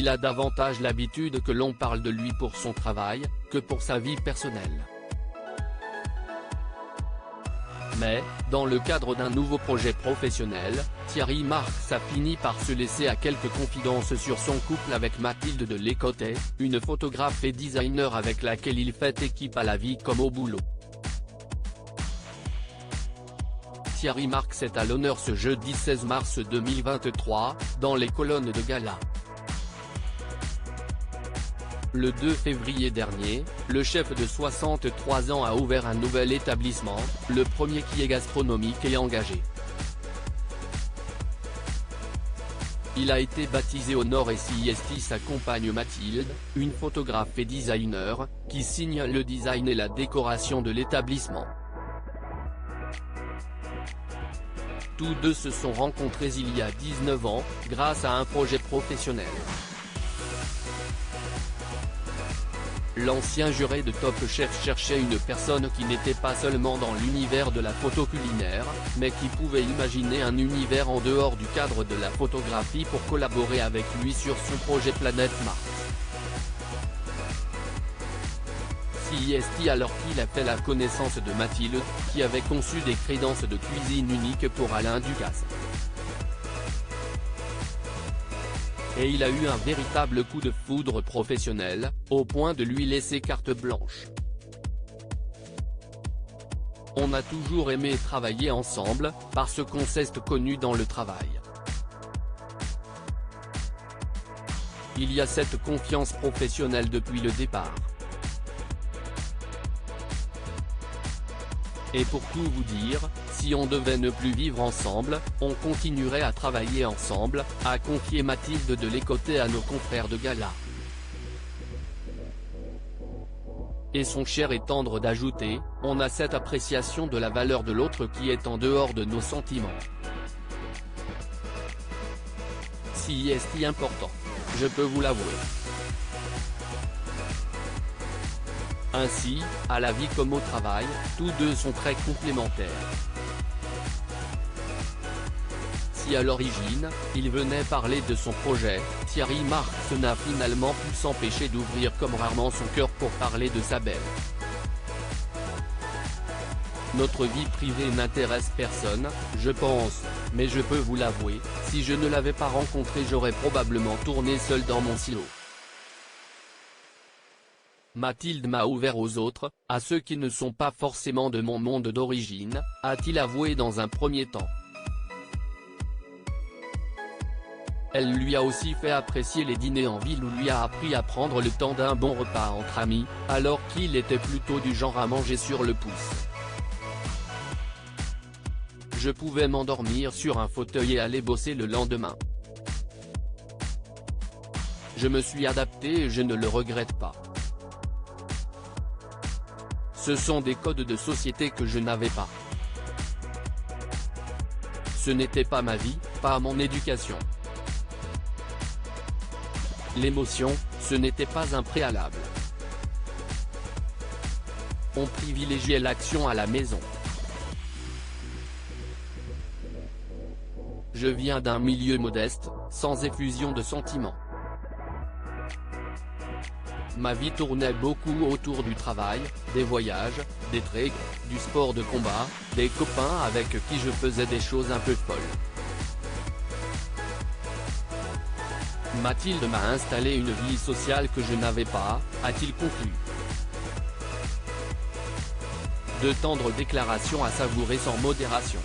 il a davantage l'habitude que l'on parle de lui pour son travail, que pour sa vie personnelle. Mais, dans le cadre d'un nouveau projet professionnel, Thierry Marx a fini par se laisser à quelques confidences sur son couple avec Mathilde de Lécotet, une photographe et designer avec laquelle il fait équipe à la vie comme au boulot. Thierry Marx est à l'honneur ce jeudi 16 mars 2023, dans les colonnes de gala. Le 2 février dernier, le chef de 63 ans a ouvert un nouvel établissement, le premier qui est gastronomique et engagé. Il a été baptisé au Nord et CIST sa compagne Mathilde, une photographe et designer, qui signe le design et la décoration de l'établissement. Tous deux se sont rencontrés il y a 19 ans, grâce à un projet professionnel. L'ancien juré de Top Chef cherchait une personne qui n'était pas seulement dans l'univers de la photo culinaire, mais qui pouvait imaginer un univers en dehors du cadre de la photographie pour collaborer avec lui sur son projet Planète Mars. CIST alors qu'il a fait la connaissance de Mathilde, qui avait conçu des crédences de cuisine uniques pour Alain Ducasse. Et il a eu un véritable coup de foudre professionnel, au point de lui laisser carte blanche. On a toujours aimé travailler ensemble, parce qu'on s'est connus dans le travail. Il y a cette confiance professionnelle depuis le départ. Et pour tout vous dire, si on devait ne plus vivre ensemble, on continuerait à travailler ensemble, a confié Mathilde de Lécotet à nos confrères de gala. Et son cher et tendre d'ajouter, on a cette appréciation de la valeur de l'autre qui est en dehors de nos sentiments. CIST important. Je peux vous l'avouer. Ainsi, à la vie comme au travail, tous deux sont très complémentaires. Si à l'origine, il venait parler de son projet, Thierry Marx n'a finalement pu s'empêcher d'ouvrir comme rarement son cœur pour parler de sa belle. Notre vie privée n'intéresse personne, je pense, mais je peux vous l'avouer, si je ne l'avais pas rencontré j'aurais probablement tourné seul dans mon silo. Mathilde m'a ouvert aux autres, à ceux qui ne sont pas forcément de mon monde d'origine, a-t-il avoué dans un premier temps. Elle lui a aussi fait apprécier les dîners en ville ou lui a appris à prendre le temps d'un bon repas entre amis, alors qu'il était plutôt du genre à manger sur le pouce. Je pouvais m'endormir sur un fauteuil et aller bosser le lendemain. Je me suis adapté et je ne le regrette pas. Ce sont des codes de société que je n'avais pas. Ce n'était pas ma vie, pas mon éducation. L'émotion, ce n'était pas un préalable. On privilégiait l'action à la maison. Je viens d'un milieu modeste, sans effusion de sentiments. Ma vie tournait beaucoup autour du travail, des voyages, des treks, du sport de combat, des copains avec qui je faisais des choses un peu folles. Mathilde m'a installé une vie sociale que je n'avais pas, a-t-il conclu. De tendres déclarations à savourer sans modération.